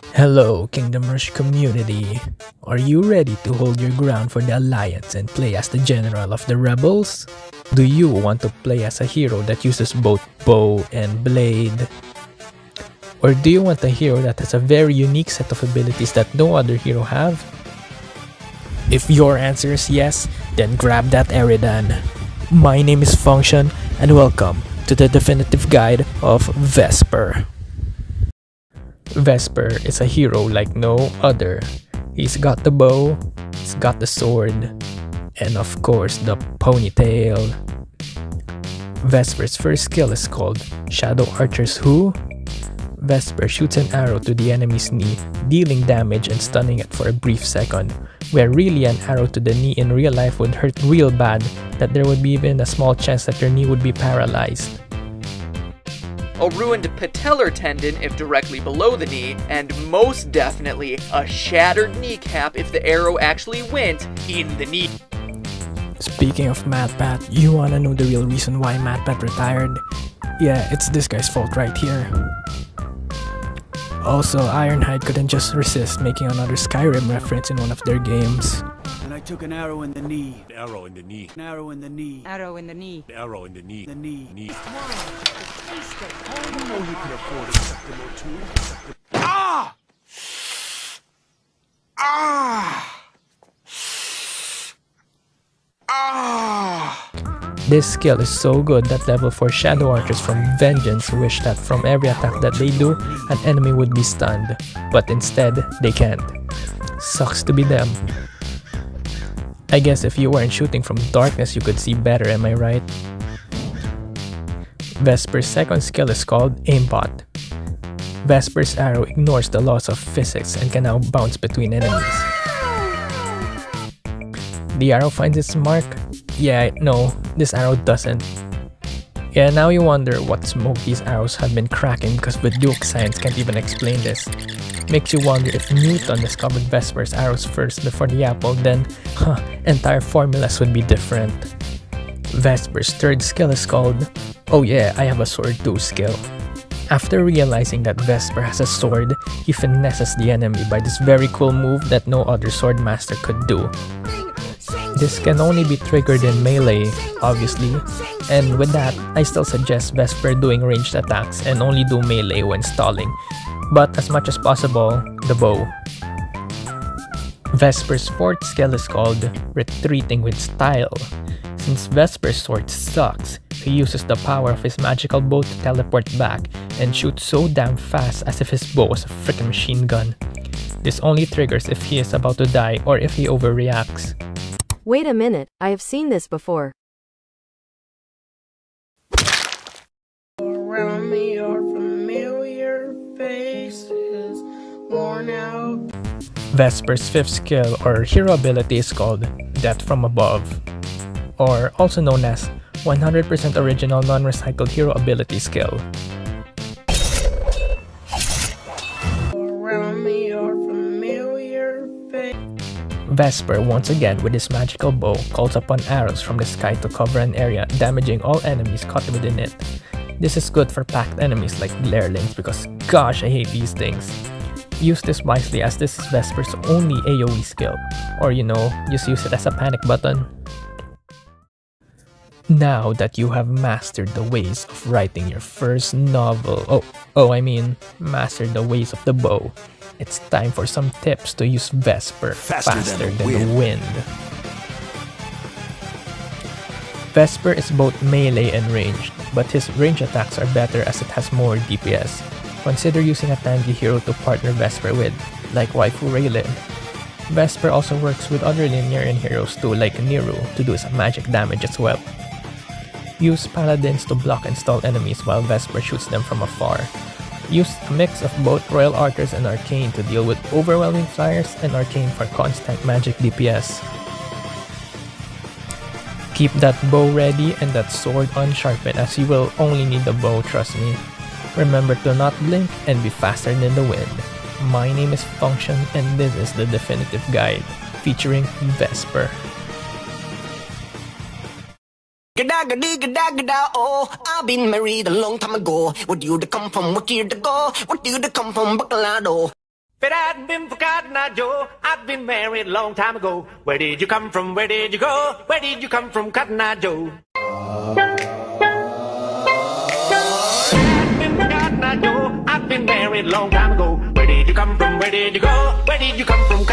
Hello, Kingdom Rush community. Are you ready to hold your ground for the Alliance and play as the general of the rebels? Do you want to play as a hero that uses both bow and blade? Or do you want a hero that has a very unique set of abilities that no other hero have? If your answer is yes, then grab that Eridan. My name is Function and welcome to the definitive guide of Vesper. Vesper is a hero like no other. He's got the bow, he's got the sword, and of course the ponytail. Vesper's first skill is called Shadow Archer's Who? Vesper shoots an arrow to the enemy's knee, dealing damage and stunning it for a brief second, where really an arrow to the knee in real life would hurt real bad that there would be even a small chance that your knee would be paralyzed. A ruined patellar tendon if directly below the knee, and most definitely a shattered kneecap if the arrow actually went in the knee. Speaking of MatPat, you wanna know the real reason why MatPat retired? Yeah, it's this guy's fault right here. Also, Ironhide couldn't just resist making another Skyrim reference in one of their games. And I took an arrow in the knee. Arrow in the knee. An arrow in the knee. Arrow in the knee. Arrow in the knee. The knee. Knee. You know you can afford a septum or two. Ah! Ah! Ah! This skill is so good that level 4 Shadow Archers from Vengeance wish that from every attack that they do, an enemy would be stunned, but instead, they can't. Sucks to be them. I guess if you weren't shooting from darkness you could see better, am I right? Vesper's second skill is called Aimbot. Vesper's arrow ignores the laws of physics and can now bounce between enemies. The arrow finds its mark? Yeah, no, this arrow doesn't. Yeah, now you wonder what smoke these arrows have been cracking because Bediouc science can't even explain this. Makes you wonder if Newton discovered Vesper's arrows first before the apple, then, entire formulas would be different. Vesper's third skill is called, oh yeah, I have a sword too skill. After realizing that Vesper has a sword, he finesses the enemy by this very cool move that no other sword master could do. This can only be triggered in melee, obviously, and with that, I still suggest Vesper doing ranged attacks and only do melee when stalling, but as much as possible, the bow. Vesper's fourth skill is called Retreating with Style. Since Vesper's sword sucks, he uses the power of his magical bow to teleport back and shoot so damn fast as if his bow was a freaking machine gun. This only triggers if he is about to die or if he overreacts. Wait a minute, I have seen this before. Around me are familiar faces, worn out. Vesper's fifth skill or hero ability is called Death from Above, or also known as 100% original non-recycled hero ability skill. Around me are familiar faces. Vesper, once again with his magical bow, calls upon arrows from the sky to cover an area, damaging all enemies caught within it. This is good for packed enemies like Glare-lings because gosh, I hate these things. Use this wisely as this is Vesper's only AoE skill, or you know, just use it as a panic button. Now that you have mastered the ways of writing your first novel, mastered the ways of the bow, it's time for some tips to use Vesper faster than the wind. Vesper is both melee and ranged, but his range attacks are better as it has more DPS. Consider using a tanky hero to partner Vesper with, like Waifu Raylin. Vesper also works with other Linearian heroes too, like Niru, to do some magic damage as well. Use Paladins to block and stall enemies while Vesper shoots them from afar. Use a mix of both Royal Archers and Arcane to deal with overwhelming flyers and Arcane for constant magic DPS. Keep that bow ready and that sword unsharpened as you will only need the bow, trust me. Remember to not blink and be faster than the wind. My name is Function and this is the definitive guide featuring Vesper. Oh, I've been married a long time ago. Where do you come from? What year to go? What do you come from? Bacalado. If it hadn't been for Cotton Eye Joe, I'd been married a long time ago. Where did you come from? Where did you go? Where did you come from, Cotton Eye Joe? If it hadn't been for Cotton Eye Joe, I'd been married a long time ago. Where did you come from? Where did you go? Where did you come from, Cotton